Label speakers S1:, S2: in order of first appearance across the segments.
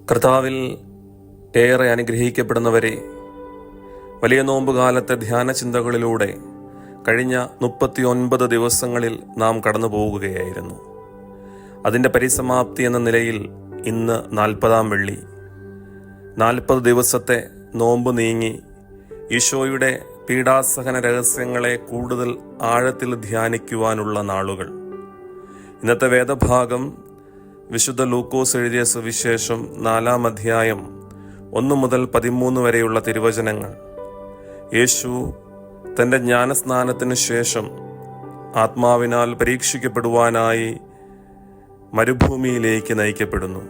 S1: കർത്താവിൽ ഏറെ അനുഗ്രഹിക്കപ്പെടുന്നവരെ, വലിയ നോമ്പുകാലത്തെ ധ്യാന ചിന്തകളിലൂടെ കഴിഞ്ഞ 39 ദിവസങ്ങളിൽ നാം കടന്നു പോകുകയായിരുന്നു. അതിൻ്റെ പരിസമാപ്തി എന്ന നിലയിൽ ഇന്ന് 40-ാം വെള്ളി. 40 ദിവസത്തെ നോമ്പ് നീങ്ങി ഈശോയുടെ പീഡാസഹന രഹസ്യങ്ങളെ കൂടുതൽ ആഴത്തിൽ ധ്യാനിക്കുവാനുള്ള നാളുകൾ. ഇന്നത്തെ വേദഭാഗം വിശുദ്ധ ലൂക്കോസ് എഴുതിയ സുവിശേഷം 4-ാം അധ്യായം 1 മുതൽ 13 വരെയുള്ള തിരുവചനങ്ങൾ. യേശു തൻ്റെ ജ്ഞാനസ്നാനത്തിന് ശേഷം ആത്മാവിനാൽ പരീക്ഷിക്കപ്പെടുവാനായി മരുഭൂമിയിലേക്ക് നയിക്കപ്പെടുന്നു.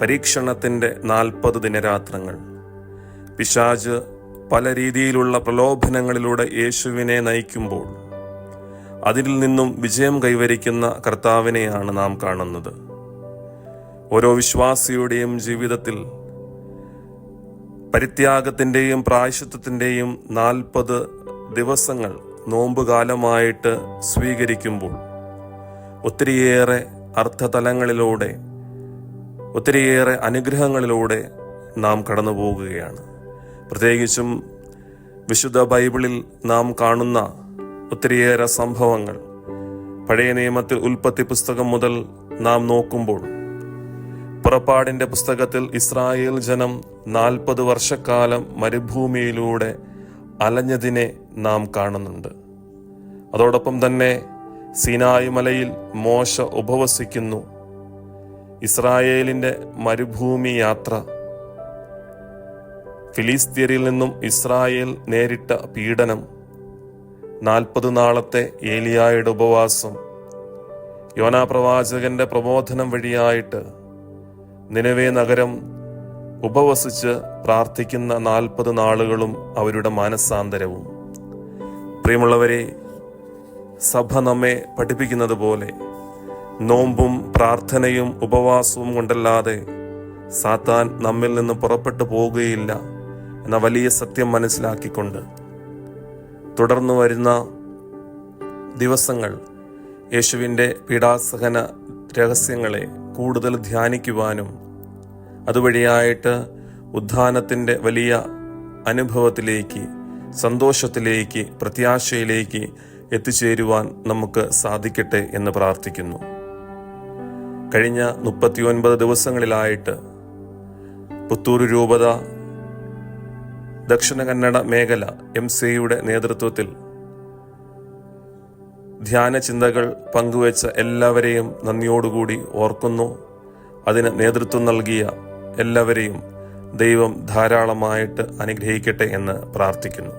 S1: പരീക്ഷണത്തിൻ്റെ 40 ദിനരാത്രങ്ങൾ. പിശാച് പല രീതിയിലുള്ള പ്രലോഭനങ്ങളിലൂടെ യേശുവിനെ നയിക്കുമ്പോൾ അതിൽ നിന്നും വിജയം കൈവരിക്കുന്ന കർത്താവിനെയാണ് നാം കാണുന്നത്. ഓരോ വിശ്വാസിയുടെയും ജീവിതത്തിൽ പരിത്യാഗത്തിൻ്റെയും പ്രായശ്ചിത്തത്തിൻ്റെയും 40 ദിവസങ്ങൾ നോമ്പുകാലമായിട്ട് സ്വീകരിക്കുമ്പോൾ ഒത്തിരിയേറെ അർത്ഥതലങ്ങളിലൂടെ, ഒത്തിരിയേറെ അനുഗ്രഹങ്ങളിലൂടെ നാം കടന്നു പോകുകയാണ്. പ്രത്യേകിച്ചും വിശുദ്ധ ബൈബിളിൽ നാം കാണുന്ന ഒത്തിരിയേറെ സംഭവങ്ങൾ പഴയ നിയമത്തിൽ ഉൽപ്പത്തി പുസ്തകം മുതൽ നാം നോക്കുമ്പോൾ, പുറപ്പാടിൻ്റെ പുസ്തകത്തിൽ ഇസ്രായേൽ ജനം 40 വർഷക്കാലം മരുഭൂമിയിലൂടെ അലഞ്ഞതിനെ നാം കാണുന്നുണ്ട്. അതോടൊപ്പം തന്നെ സീനായി മലയിൽ മോശ ഉപവസിക്കുന്നു. ഇസ്രായേലിൻ്റെ മരുഭൂമി യാത്ര, ഫിലിസ്തീനിൽ നിന്നും ഇസ്രായേൽ നേരിട്ട പീഡനം, 40 നാളത്തെ ഏലിയായുടെ ഉപവാസം, യോനാ പ്രവാചകന്റെ പ്രബോധനം വഴിയായിട്ട് നിനവേ നഗരം ഉപവസിച്ച് പ്രാർത്ഥിക്കുന്ന 40 നാളുകളും അവരുടെ മാനസാന്തരവും. പ്രിയമുള്ളവരെ, സഭ നമ്മെ പഠിപ്പിക്കുന്നത് പോലെ നോമ്പും പ്രാർത്ഥനയും ഉപവാസവും കൊണ്ടല്ലാതെ സാത്താൻ നമ്മിൽ നിന്ന് പുറപ്പെട്ടു പോകുകയില്ല എന്ന വലിയ സത്യം മനസ്സിലാക്കിക്കൊണ്ട് തുടർന്നു വരുന്ന ദിവസങ്ങൾ യേശുവിൻ്റെ പീഡാസഹന രഹസ്യങ്ങളെ കൂടുതൽ ധ്യാനിക്കുവാനും അതുവഴിയായിട്ട് ഉദ്ധാനത്തിൻ്റെ വലിയ അനുഭവത്തിലേക്ക്, സന്തോഷത്തിലേക്ക്, പ്രത്യാശയിലേക്ക് എത്തിച്ചേരുവാൻ നമുക്ക് സാധിക്കട്ടെ എന്ന് പ്രാർത്ഥിക്കുന്നു. കഴിഞ്ഞ 39 ദിവസങ്ങളിലായിട്ട് പുത്തൂർ രൂപത ദക്ഷിണ കന്നഡ മേഖല MCയുടെ നേതൃത്വത്തിൽ ധ്യാന ചിന്തകൾ പങ്കുവച്ച എല്ലാവരെയും നന്ദിയോടുകൂടി ഓർക്കുന്നു. അതിന് നേതൃത്വം നൽകിയ എല്ലാവരെയും ദൈവം ധാരാളമായിട്ട് അനുഗ്രഹിക്കട്ടെ എന്ന് പ്രാർത്ഥിക്കുന്നു.